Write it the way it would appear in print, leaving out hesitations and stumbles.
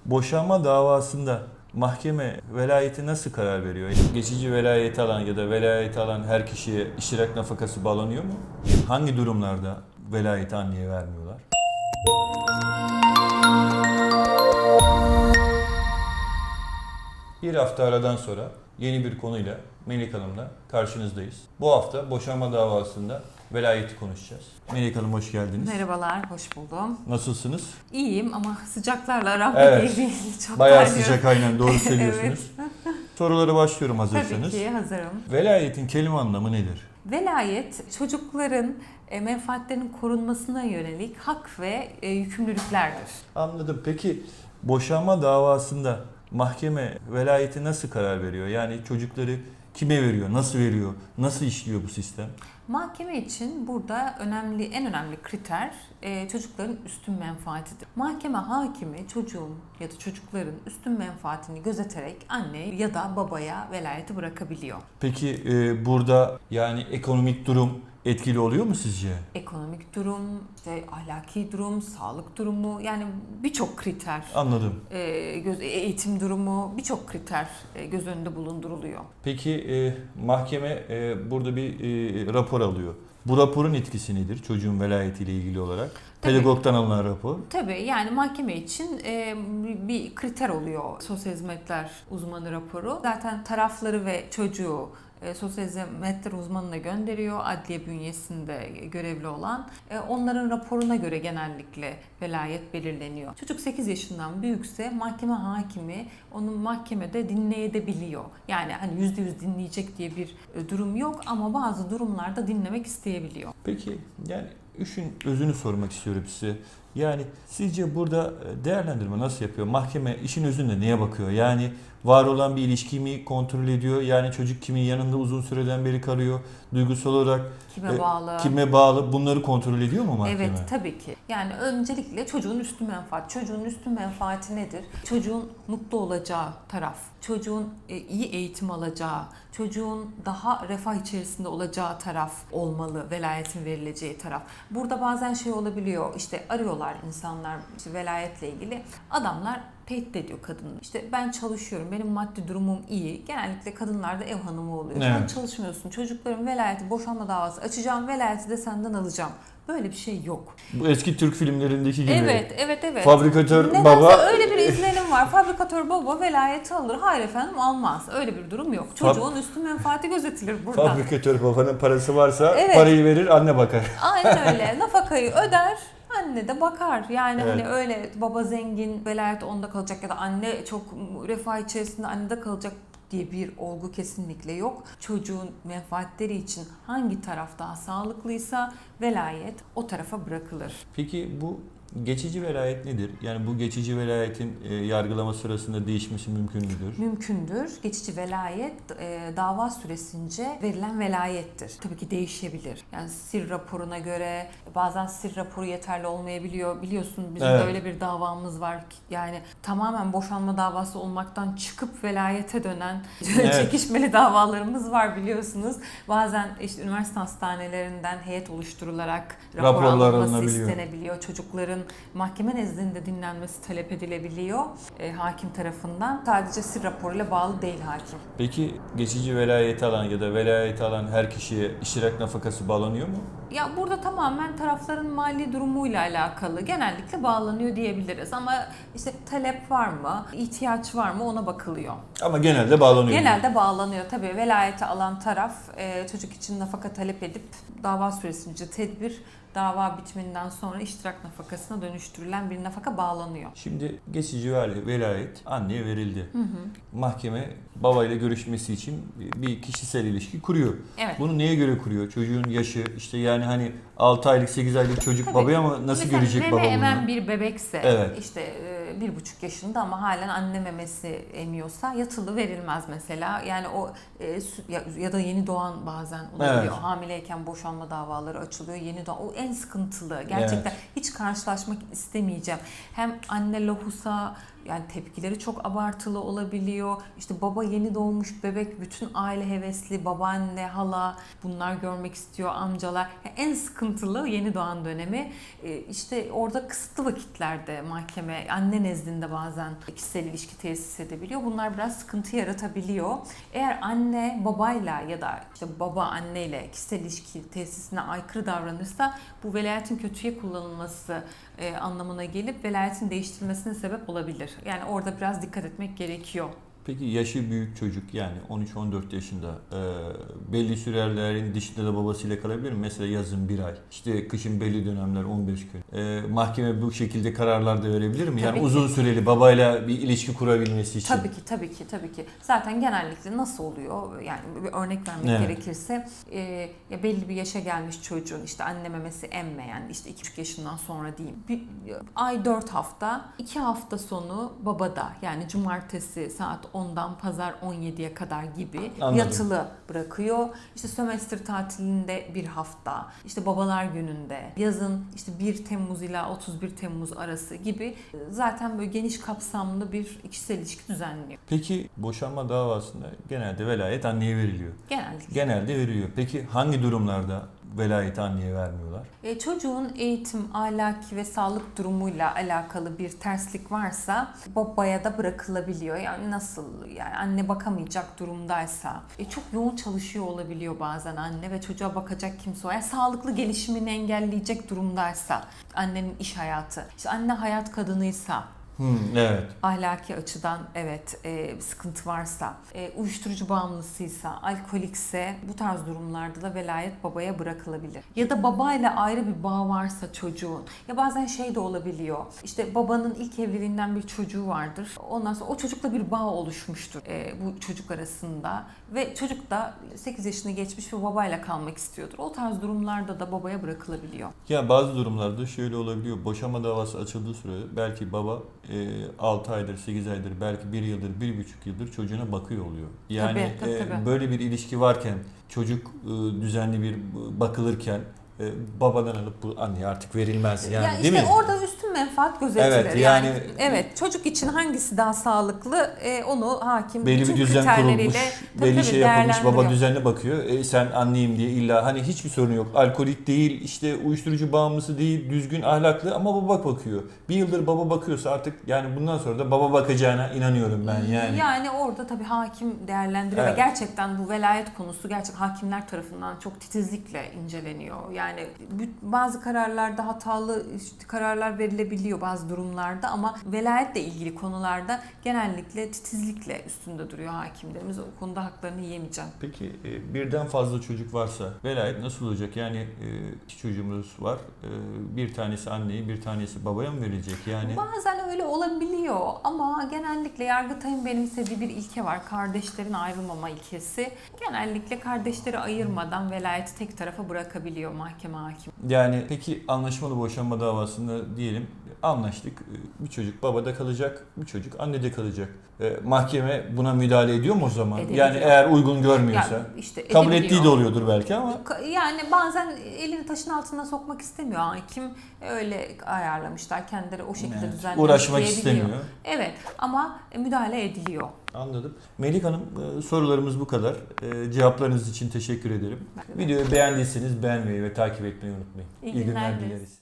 Boşanma davasında mahkeme velayeti nasıl karar veriyor? Geçici velayeti alan ya da velayeti alan her kişiye iştirak nafakası bağlanıyor mu? Hangi durumlarda velayeti anneye vermiyorlar? Bir hafta aradan sonra yeni bir konuyla Melek Hanım'la karşınızdayız. Bu hafta boşanma davasında velayeti konuşacağız. Melek Hanım hoş geldiniz. Merhabalar, hoş buldum. Nasılsınız? İyiyim ama sıcaklarla aram Evet. değil. Çok Bayağı terliyorum. sıcak, aynen doğru söylüyorsunuz. Sorulara başlıyorum Tabii hazırsanız. ki hazırım. Velayetin kelime anlamı nedir? Velayet çocukların menfaatlerinin korunmasına yönelik hak ve yükümlülüklerdir. Anladım. Peki boşanma davasında mahkeme velayeti nasıl karar veriyor? Yani çocukları kime veriyor, nasıl veriyor, nasıl işliyor bu sistem? Mahkeme için burada en önemli kriter çocukların üstün menfaatidir. Mahkeme hakimi çocuğun ya da çocukların üstün menfaatini gözeterek anne ya da babaya velayeti bırakabiliyor. Peki burada yani ekonomik durum etkili oluyor mu sizce? Ekonomik durum, işte ahlaki durum, sağlık durumu, yani birçok kriter. Anladım. Eğitim durumu, birçok kriter göz önünde bulunduruluyor. Peki mahkeme burada bir rapor alıyor. Bu raporun etkisi nedir çocuğun velayetiyle ilgili olarak? Tabii. Pedagogdan alınan rapor. Tabii, yani mahkeme için bir kriter oluyor sosyal hizmetler uzmanı raporu. Zaten tarafları ve çocuğu sosyal hizmetler uzmanına gönderiyor, adliye bünyesinde görevli olan. Onların raporuna göre genellikle velayet belirleniyor. Çocuk 8 yaşından büyükse mahkeme hakimi onu mahkemede dinleyebiliyor. Yani hani %100 dinleyecek diye bir durum yok ama bazı durumlarda dinlemek isteyebiliyor. Peki yani işin özünü sormak istiyorum size. Yani sizce burada değerlendirme nasıl yapıyor? Mahkeme işin özünde neye bakıyor? Yani var olan bir ilişkiyi mi kontrol ediyor? Yani çocuk kimin yanında uzun süreden beri kalıyor? Duygusal olarak Kime bağlı? kime bağlı? Bunları kontrol ediyor mu mahkeme? Evet, tabii ki. Yani öncelikle çocuğun üstün menfaati. Çocuğun üstün menfaati nedir? Çocuğun mutlu olacağı taraf, çocuğun iyi eğitim alacağı, çocuğun daha refah içerisinde olacağı taraf olmalı, velayetin verileceği taraf. Burada bazen şey olabiliyor, işte arıyorlar insanlar işte velayetle ilgili. Adamlar tehdit ediyor kadını. İşte ben çalışıyorum, benim maddi durumum iyi. Genellikle kadınlar da ev hanımı oluyor. Evet. Sen çalışmıyorsun, çocukların velayeti, boşanma davası açacağım, velayeti de senden alacağım. Böyle bir şey yok. Bu eski Türk filmlerindeki gibi. Evet. Fabrikatör Nedense baba öyle bir izlenim var. Fabrikatör baba velayeti alır. Hayır efendim, almaz. Öyle bir durum yok. Çocuğun üstün menfaati gözetilir burada. fabrikatör babanın parası varsa Evet. parayı verir, anne bakar. Aynen öyle. Nafakayı öder. Anne de bakar. Yani Evet. hani öyle baba zengin, velayet onda kalacak ya da anne çok refah içerisinde annede kalacak diye bir olgu kesinlikle yok. Çocuğun menfaatleri için hangi taraf daha sağlıklıysa velayet o tarafa bırakılır. Peki bu geçici velayet nedir? Yani bu geçici velayetin yargılama sırasında değişmesi mümkün müdür? Mümkündür. Geçici velayet dava süresince verilen velayettir. Tabii ki değişebilir. Yani sir raporuna göre bazen sir raporu yeterli olmayabiliyor. Biliyorsun bizim Evet. de öyle bir davamız var ki yani tamamen boşanma davası olmaktan çıkıp velayete dönen Evet. çekişmeli davalarımız var biliyorsunuz. Bazen işte üniversite hastanelerinden heyet oluşturularak rapor Raporlar alınması alınabiliyor. istenebiliyor. Çocukların mahkeme nezdinde dinlenmesi talep edilebiliyor hakim tarafından. Sadece sir raporuyla bağlı değil hakim. Peki geçici velayeti alan ya da velayeti alan her kişiye iştirak nafakası bağlanıyor mu? Ya burada tamamen tarafların mali durumuyla alakalı genellikle bağlanıyor diyebiliriz ama işte talep var mı, ihtiyaç var mı ona bakılıyor. Ama genelde bağlanıyor. Genelde bağlanıyor. Tabii velayeti alan taraf çocuk için nafaka talep edip dava süresince tedbir, dava bitiminden sonra iştirak nafakasına dönüştürülen bir nafaka bağlanıyor. Şimdi geçici velayet anneye verildi. Mahkeme babayla görüşmesi için bir kişisel ilişki kuruyor. Evet. Bunu neye göre kuruyor? Çocuğun yaşı işte yani hani 6 aylık 8 aylık çocuk Tabii. babaya ama nasıl Mesela görecek baba meme bunu? emen bir bebekse Evet. işte 1,5 yaşında ama halen anne memesi emiyorsa yatılı verilmez mesela. Yani o ya da yeni doğan bazen olabiliyor. Evet. Hamileyken boşanma davaları açılıyor. Yeni doğan o en sıkıntılı. Gerçekten hiç karşılaşmak istemeyeceğim. Hem anne lohusa Yani tepkileri çok abartılı olabiliyor. İşte baba yeni doğmuş bebek, bütün aile hevesli, babaanne, hala bunlar görmek istiyor, amcalar. Yani en sıkıntılı yeni doğan dönemi. İşte orada kısıtlı vakitlerde mahkeme anne nezdinde bazen kişisel ilişki tesis edebiliyor. Bunlar biraz sıkıntı yaratabiliyor. Eğer anne babayla ya da işte baba anneyle kişisel ilişki tesisine aykırı davranırsa bu velayetin kötüye kullanılması anlamına gelip velayetin değiştirilmesine sebep olabilir. Yani orada biraz dikkat etmek gerekiyor. Peki yaşı büyük çocuk yani 13-14 yaşında belli sürelerin dışında da babasıyla kalabilir mi? Mesela yazın 1 ay, işte kışın belli dönemler 15 gün. Mahkeme bu şekilde kararlar da verebilir mi? Yani Tabii ki. uzun süreli babayla bir ilişki kurabilmesi için. Tabii ki. Zaten genellikle nasıl oluyor? Yani bir örnek vermek Evet. gerekirse ya belli bir yaşa gelmiş çocuğun işte anne memesi emmeyen işte 2,5 yaşından sonra diyeyim. Bir ay 4 hafta, 2 hafta sonu babada yani cumartesi saat 10'dan pazar 17'ye kadar gibi Anladım. yatılı bırakıyor. İşte sömestr tatilinde 1 hafta, işte babalar gününde, yazın işte 1 Temmuz ile 31 Temmuz arası gibi zaten böyle geniş kapsamlı bir kişisel ilişki düzenliyor. Peki boşanma davasında genelde velayet anneye veriliyor. Genellikle. Genelde veriliyor. Peki hangi durumlarda velayeti anneye vermiyorlar? Çocuğun eğitim, ahlaki ve sağlık durumuyla alakalı bir terslik varsa babaya da bırakılabiliyor. Yani nasıl? Yani anne bakamayacak durumdaysa, çok yoğun çalışıyor olabiliyor bazen anne ve çocuğa bakacak kimse o. Yani sağlıklı gelişimini engelleyecek durumdaysa, annenin iş hayatı, işte anne hayat kadınıysa, Evet. ahlaki açıdan evet sıkıntı varsa, uyuşturucu bağımlısıysa, alkolikse bu tarz durumlarda da velayet babaya bırakılabilir. Ya da babayla ayrı bir bağ varsa çocuğun. Ya bazen şey de olabiliyor. İşte babanın ilk evliliğinden bir çocuğu vardır. Ondan sonra o çocukla bir bağ oluşmuştur bu çocuk arasında. Ve çocuk da 8 yaşını geçmiş ve babayla kalmak istiyordur. O tarz durumlarda da babaya bırakılabiliyor. Ya bazı durumlarda şöyle olabiliyor. Boşanma davası açıldığı sürede belki baba 6 aydır, 8 aydır, belki 1 yıldır, 1,5 yıldır çocuğuna bakıyor oluyor. Yani Tabii. böyle bir ilişki varken, çocuk düzenli bir bakılırken babadan alıp bu anneye artık verilmez yani, Ya değil işte mi? orada üstün menfaat gözetilir. Evet, yani yani evet, çocuk için hangisi daha sağlıklı onu hakim belli bütün bir düzen kriterleriyle kurulmuş, tabii belli şey yapılmış, baba değerlendiriyor. düzenli bakıyor. Sen anneyim diye illa hani hiçbir sorun yok. Alkolik değil, işte uyuşturucu bağımlısı değil, düzgün, ahlaklı ama baba bakıyor. 1 yıldır baba bakıyorsa artık yani bundan sonra da baba bakacağına inanıyorum ben yani. Yani orada tabii hakim değerlendiriyor Evet. ve gerçekten bu velayet konusu gerçekten hakimler tarafından çok titizlikle inceleniyor. Yani bazı kararlarda hatalı işte kararlar verilebiliyor bazı durumlarda ama velayetle ilgili konularda genellikle titizlikle üstünde duruyor hakimlerimiz. O konuda haklarını yiyemeyeceğim. Peki birden fazla çocuk varsa velayet nasıl olacak? Yani 2 çocuğumuz var. Bir tanesi anneye, bir tanesi babaya mı verilecek? Yani Bazen öyle olabiliyor ama genellikle Yargıtay'ın benimsediği bir ilke var. Kardeşlerin ayrılmama ilkesi. Genellikle kardeşleri ayırmadan velayeti tek tarafa bırakabiliyor mahkeme hakim. yani peki anlaşmalı boşanma davasında diyelim anlaştık. Bir çocuk babada kalacak, bir çocuk annede kalacak. Mahkeme buna müdahale ediyor mu o zaman? Edebiliyor. Yani eğer uygun görmüyorsa. Yani işte Kabul edebiliyor. ettiği de oluyordur belki ama. Yani bazen elini taşın altına sokmak istemiyor hakim. Öyle ayarlamışlar. Kendileri o şekilde Evet, düzenlemiş uğraşmak diyebiliyor. istemiyor. Evet ama müdahale ediliyor. Anladım. Melik Hanım, sorularımız bu kadar. Cevaplarınız için teşekkür ederim. Ben de. Videoyu beğendiyseniz beğenmeyi ve takip etmeyi unutmayın. İyi günler dileriz. dileriz.